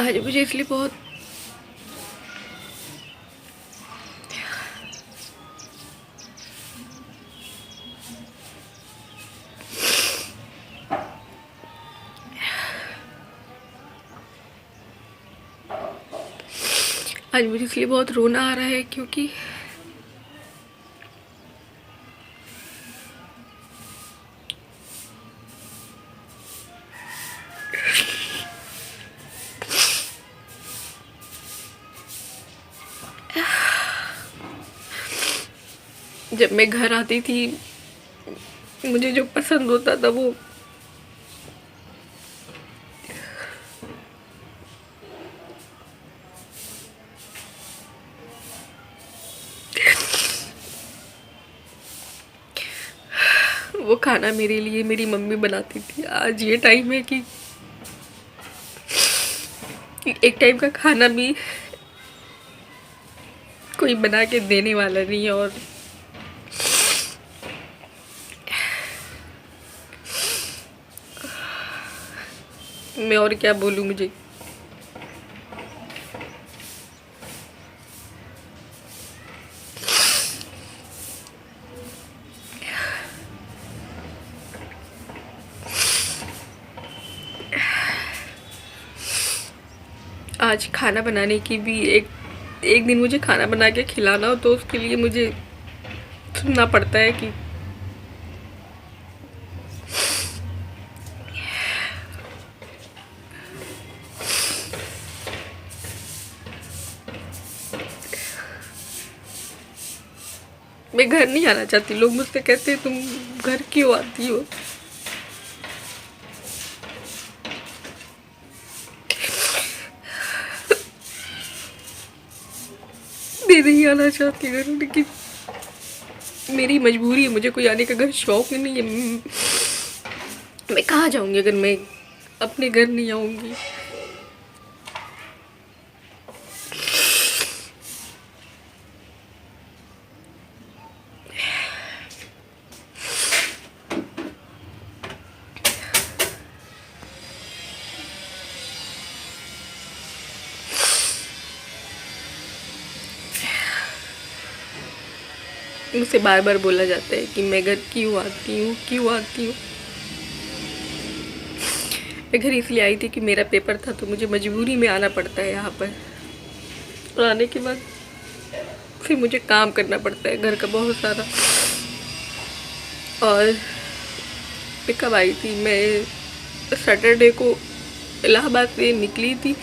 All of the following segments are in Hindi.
आज मुझे इसलिए बहुत आज मुझे इसलिए बहुत रोना आ रहा है क्योंकि जब मैं घर आती थी मुझे जो पसंद होता था वो खाना मेरे लिए मेरी मम्मी बनाती थी। आज ये टाइम है कि एक टाइम का खाना भी कोई बना के देने वाला नहीं है। और मैं और क्या बोलूं। मुझे आज खाना बनाने की भी एक दिन मुझे खाना बना के खिलाना हो तो उसके लिए मुझे सुनना पड़ता है कि मैं घर नहीं आना चाहती। लोग मुझसे कहते हैं तुम घर क्यों आती हो। मैं नहीं आना चाहती घर, लेकिन मेरी मजबूरी है। मुझे कोई आने का घर शौक नहीं है। मैं कहाँ जाऊंगी अगर मैं अपने घर नहीं आऊंगी। मुझसे बार बार बोला जाता है कि मैं घर क्यों आती हूँ, क्यों आती हूँ। मैं घर इसलिए आई थी कि मेरा पेपर था तो मुझे मजबूरी में आना पड़ता है यहाँ पर। और आने के बाद फिर मुझे काम करना पड़ता है घर का बहुत सारा। और मैं कब आई थी, मैं सैटरडे को इलाहाबाद से निकली थी।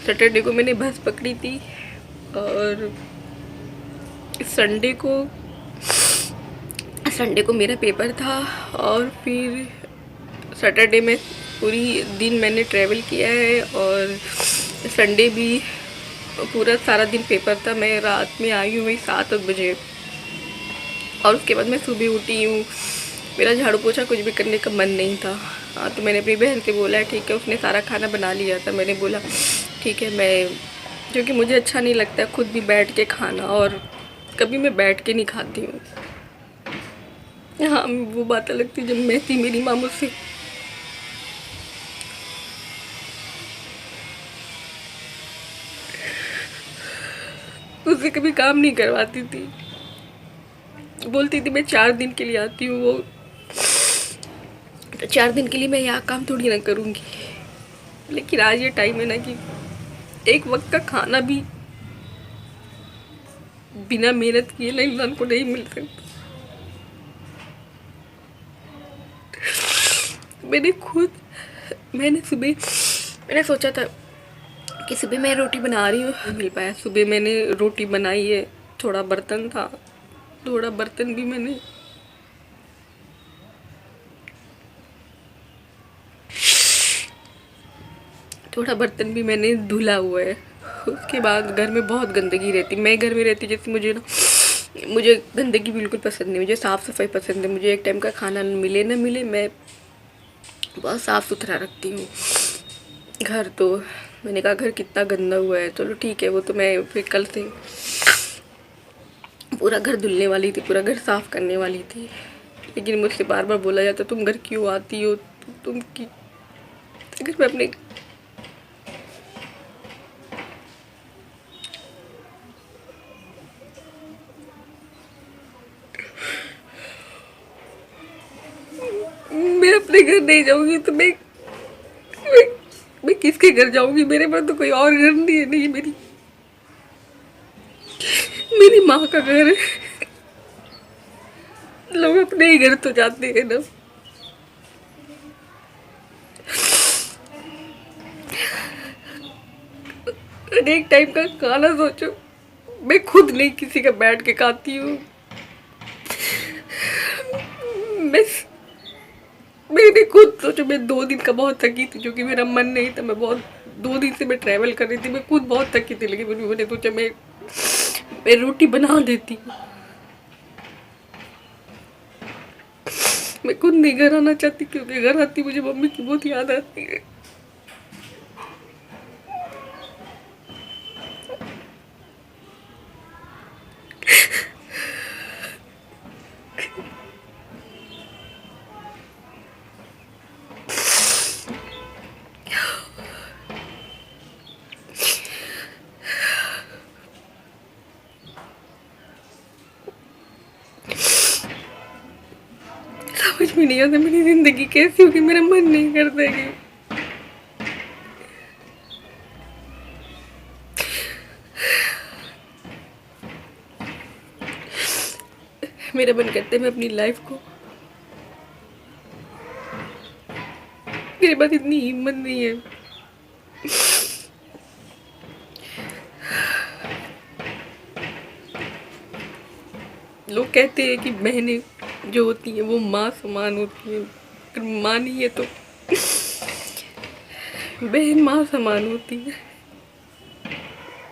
सैटरडे को मैंने बस पकड़ी थी और संडे को मेरा पेपर था। और फिर सैटरडे में पूरी दिन मैंने ट्रैवल किया है और संडे भी पूरा सारा दिन पेपर था। मैं रात में आई हूँ वही 7 बजे और उसके बाद मैं सुबह उठी हूँ। मेरा झाड़ू पोछा कुछ भी करने का मन नहीं था। हाँ, तो मैंने अपनी बहन से बोला ठीक है, उसने सारा खाना बना लिया था। मैंने बोला ठीक है, मैं क्योंकि मुझे अच्छा नहीं लगता खुद भी बैठ के खाना, और कभी मैं बैठ के नहीं खाती हूँ। हाँ, वो बात अलग थी जब मैं थी, मेरी माँ मुझसे उससे कभी काम नहीं करवाती थी। बोलती थी मैं 4 दिन के लिए आती हूँ, वो 4 दिन के लिए मैं यहाँ काम थोड़ी ना करूँगी। लेकिन आज ये टाइम है ना कि एक वक्त का खाना भी बिना मेहनत किए ना इंसान को नहीं मिल सकता। मैंने सोचा था कि सुबह मैं रोटी बना रही हूँ, नहीं मिल पाया। सुबह मैंने रोटी बनाई है, थोड़ा बर्तन था, थोड़ा बर्तन भी मैंने धुला हुआ है। उसके बाद घर में बहुत गंदगी रहती। मैं घर में रहती जैसे मुझे गंदगी बिल्कुल पसंद नहीं। मुझे साफ़ सफाई पसंद है। मुझे एक टाइम का खाना मिले ना मिले, मैं बहुत साफ़ सुथरा रखती हूँ घर। तो मैंने कहा घर कितना गंदा हुआ है, चलो ठीक है। वो तो मैं फिर कल से पूरा घर धुलने वाली थी, पूरा घर साफ़ करने वाली थी। लेकिन मुझसे बार बार बोला जाता तुम घर क्यों आती हो, तुम की अगर मैं अपने अपने घर नहीं जाऊंगी तो मैं, मैं किसके घर जाऊंगी? मेरे पास तो कोई और घर नहीं है। नहीं, मेरी माँ का घर है। लोग अपने ही घर तो जाते हैं ना। और एक टाइम का खाना सोचो, मैं खुद नहीं किसी का बैठ के खाती हूँ। मैं मैंने खुद सोचो, मैं 2 दिन का बहुत थकी थी, क्योंकि मेरा मन नहीं था। मैं बहुत 2 दिन से मैं ट्रैवल कर रही थी, मैं खुद बहुत थकी थी। लेकिन मैंने सोचा मैं रोटी बना देती हूँ। मैं खुद नहीं घर आना चाहती, क्योंकि घर आती मुझे मम्मी की बहुत याद आती है। समझ में नहीं आता मेरी जिंदगी कैसी होगी। मेरा मन नहीं करता कि मेरा मन करता है मैं अपनी लाइफ को, मेरे पास इतनी हिम्मत नहीं है। लोग कहते हैं कि बहनें जो होती हैं वो माँ समान होती हैं, अगर माँ नहीं है तो बहन माँ समान होती है।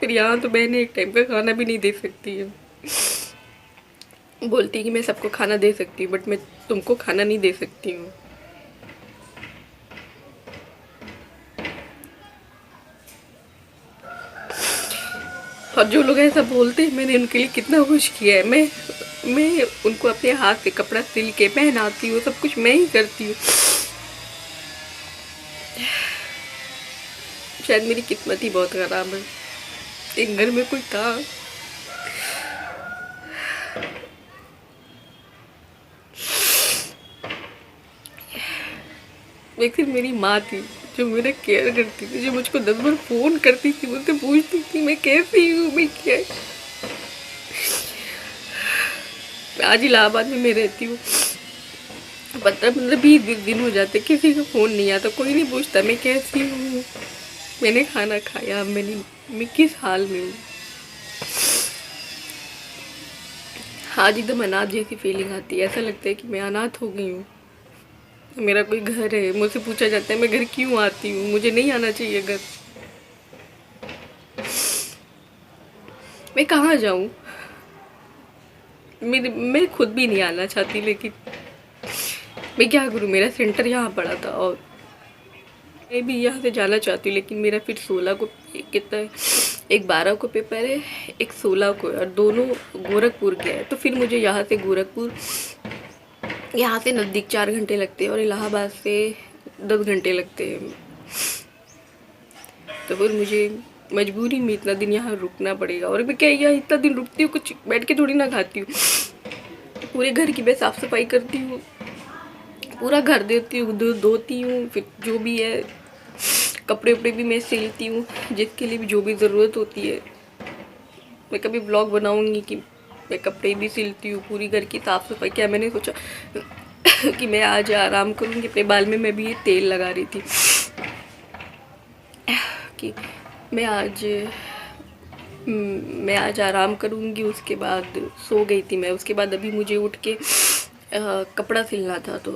फिर यहाँ तो बहनें एक टाइम का खाना भी नहीं दे सकती है। बोलती है कि मैं सबको खाना दे सकती हूँ, बट मैं तुमको खाना नहीं दे सकती हूँ। और जो लोग ऐसा बोलते हैं, मैंने उनके लिए कितना कुछ किया है। मैं उनको अपने हाथ से कपड़ा सिल के पहनाती हूँ, सब कुछ मैं ही करती हूँ। शायद मेरी किस्मत ही बहुत खराब है। एक घर में कोई था, एक सिर्फ मेरी माँ थी जो मेरा केयर करती थी, जो मुझको 10 बार फोन करती थी, मुझसे पूछती थी मैं कैसी हूँ, मैं क्या। आज इलाहाबाद में मैं रहती हूँ, 15-20 दिन हो जाते, किसी का फोन नहीं आता, कोई नहीं पूछता मैं कैसी हूँ, मैंने खाना खाया, मैं किस हाल में हूँ। आज एकदम अनाथ जैसी फीलिंग आती है। ऐसा लगता है कि मैं अनाथ हो गई हूँ, मेरा कोई घर है। मुझसे पूछा जाता है मैं घर क्यों आती हूँ, मुझे नहीं आना चाहिए घर, मैं कहाँ जाऊँ। मैं खुद भी नहीं आना चाहती, लेकिन मैं क्या करूँ, मेरा सेंटर यहाँ पड़ा था और मैं भी यहाँ से जाना चाहती हूँ। लेकिन मेरा फिर 16 को कितना है, एक 12 को पेपर है, एक 16 को है, और दोनों गोरखपुर के हैं। तो फिर मुझे यहाँ से गोरखपुर, यहाँ से नज़दीक 4 घंटे लगते हैं और इलाहाबाद से 10 घंटे लगते हैं। तो फिर मुझे मजबूरी में इतना दिन यहाँ रुकना पड़ेगा। और मैं क्या यहाँ इतना दिन रुकती हूँ, कुछ बैठ के थोड़ी ना खाती हूँ। पूरे घर की मैं साफ़ सफाई करती हूँ, पूरा घर देती हूँ, धोती हूँ, फिर जो भी है कपड़े उपड़े भी मैं सिलती हूँ, जिसके लिए भी जो भी ज़रूरत होती है। मैं कभी ब्लॉग बनाऊँगी कि मैं कपड़े भी सिलती हूँ, पूरी घर की साफ़ सफाई। क्या मैंने सोचा कि मैं आज आराम करूँगी अपने बाल में। मैं भी ये तेल लगा रही थी कि मैं आज आराम करूँगी। उसके बाद सो गई थी मैं। उसके बाद अभी मुझे उठ के कपड़ा सिलना था, तो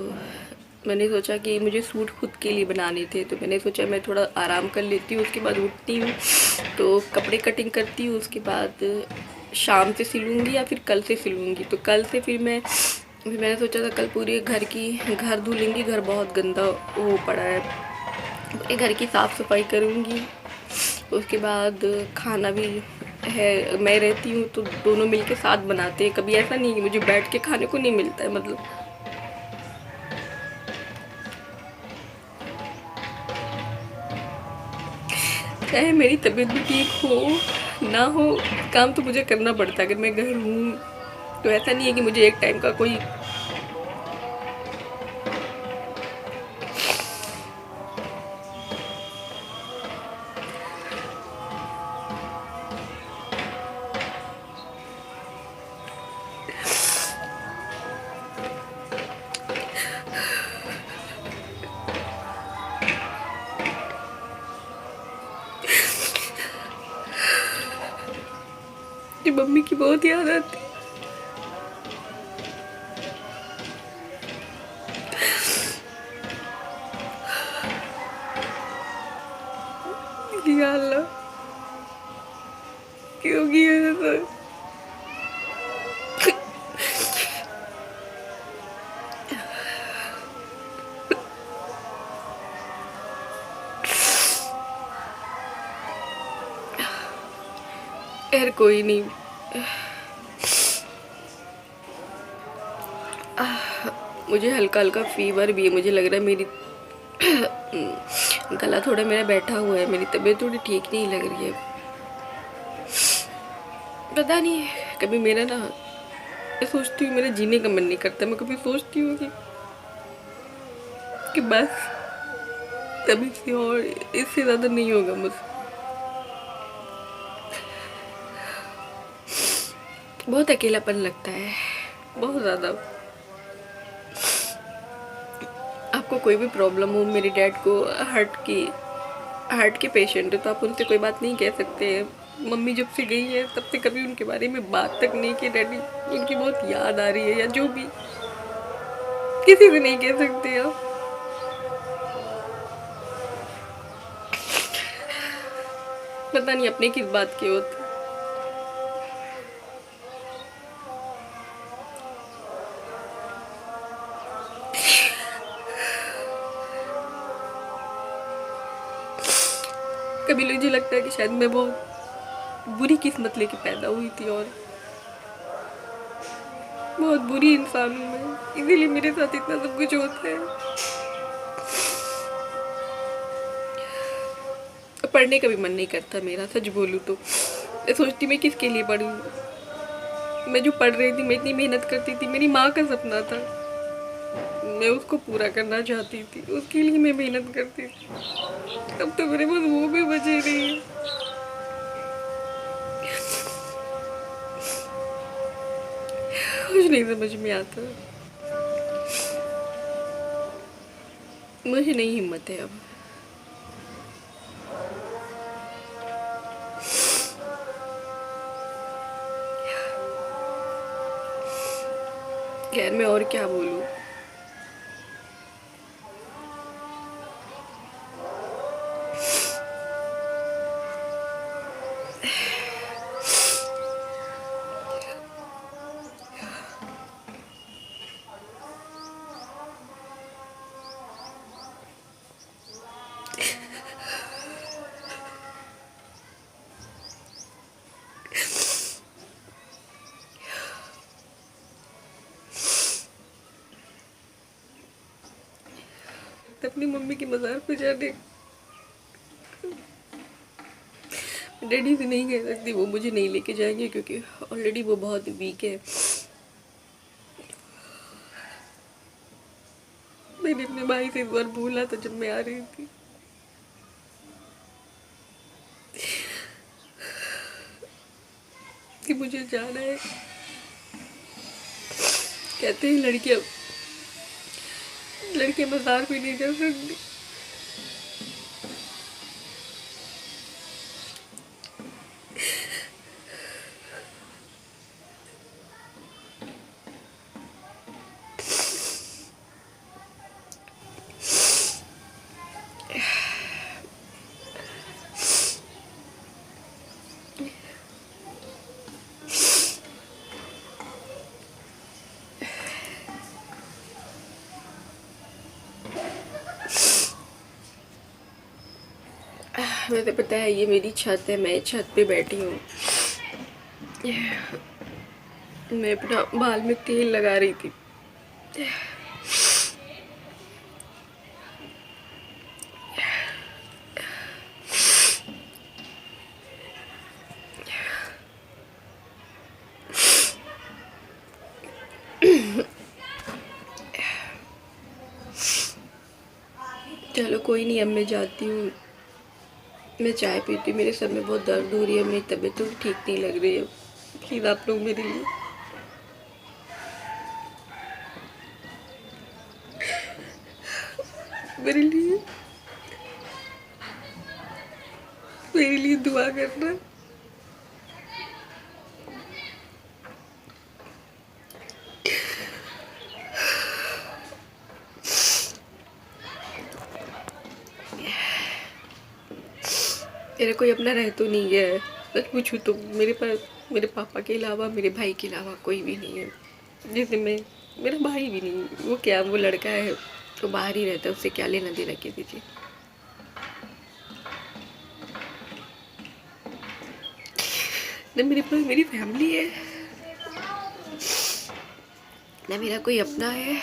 मैंने सोचा कि मुझे सूट खुद के लिए बनाने थे, तो मैंने सोचा मैं थोड़ा आराम कर लेती हूँ। उसके बाद उठती हूँ तो कपड़े कटिंग करती हूँ, उसके बाद शाम से सिलूँगी या फिर कल से सिलूँगी। तो कल से फिर मैंने सोचा था कल पूरे घर धुल लूँगी। घर बहुत गंदा हो पड़ा है, पूरे घर की साफ़ सफाई करूँगी। उसके बाद खाना भी है, मैं रहती हूँ तो दोनों मिलके साथ बनाते हैं। कभी ऐसा नहीं कि मुझे बैठ के खाने को नहीं मिलता है। मतलब चाहे मेरी तबीयत भी ठीक हो ना हो, काम तो मुझे करना पड़ता है। अगर मैं घर हूँ तो ऐसा नहीं है कि मुझे एक टाइम का कोई मम्मी की बहुत याद आती। या अल्लाह, क्यों किया ऐसा? यार कोई नहीं, मुझे हल्का हल्का फीवर भी है। मुझे लग रहा है मेरी गला थोड़ा मेरा बैठा हुआ है, मेरी तबीयत थोड़ी ठीक नहीं लग रही है। पता नहीं, कभी मेरा ना, मैं सोचती हूँ मेरा जीने का मन नहीं करता। मैं कभी सोचती हूँ कि बस तभी से, और इससे ज़्यादा नहीं होगा मुझसे। बहुत अकेलापन लगता है, बहुत ज़्यादा। आपको कोई भी प्रॉब्लम हो, मेरे डैड को हार्ट के पेशेंट है, तो आप उनसे कोई बात नहीं कह सकते। मम्मी जब से गई है तब से कभी उनके बारे में बात तक नहीं की। डैडी, उनकी बहुत याद आ रही है, या जो भी, किसी से नहीं कह सकते आप। पता नहीं अपने किस बात के होते। कभी मुझे लगता है कि शायद मैं बहुत बुरी किस्मत लेके पैदा हुई थी, और बहुत बुरी इंसान हूँ मैं, इसीलिए मेरे साथ इतना सब कुछ होता है। पढ़ने का भी मन नहीं करता मेरा, सच बोलूँ तो। मैं सोचती मैं किसके लिए पढ़ूँ। मैं जो पढ़ रही थी, मैं इतनी मेहनत करती थी, मेरी माँ का सपना था, मैं उसको पूरा करना चाहती थी, उसके लिए मैं मेहनत करती थी। अब तो मेरे पास वो भी बचे नहीं है। कुछ नहीं समझ में आता, मुझे नहीं हिम्मत है अब। खैर, मैं और क्या बोलूँ। अपनी मम्मी की मज़ार पे जाने, डैडी से नहीं कह सकती, वो मुझे नहीं लेके जाएंगे, क्योंकि ऑलरेडी वो बहुत वीक है। मैंने अपने भाई से एक बार बोला था जब मैं आ रही थी कि मुझे जाना है। कहते हैं लड़कियां लड़कियां मज़ार पे नहीं जा सकती। मुझे पता है ये मेरी छत है, मैं छत पे बैठी हूँ। मैं अपना बाल में तेल लगा रही थी। चलो कोई नहीं, अब मैं जाती हूँ, मैं चाय पीती हूँ। मेरे सर में बहुत दर्द हो रही है, मेरी तबीयत तो ठीक नहीं लग रही है। प्लीज़ आप लोग मेरे लिए मेरे लिए दुआ करना। मेरा कोई अपना रह तो नहीं है, सच पूछूँ तो मेरे पास मेरे पापा के अलावा, मेरे भाई के अलावा कोई भी नहीं है। जैसे मैं, मेरा भाई भी नहीं, वो क्या, वो लड़का है तो बाहर ही रहता है, उससे क्या लेना देना किसी चीज। ना मेरे पास मेरी फैमिली है, ना मेरा कोई अपना है।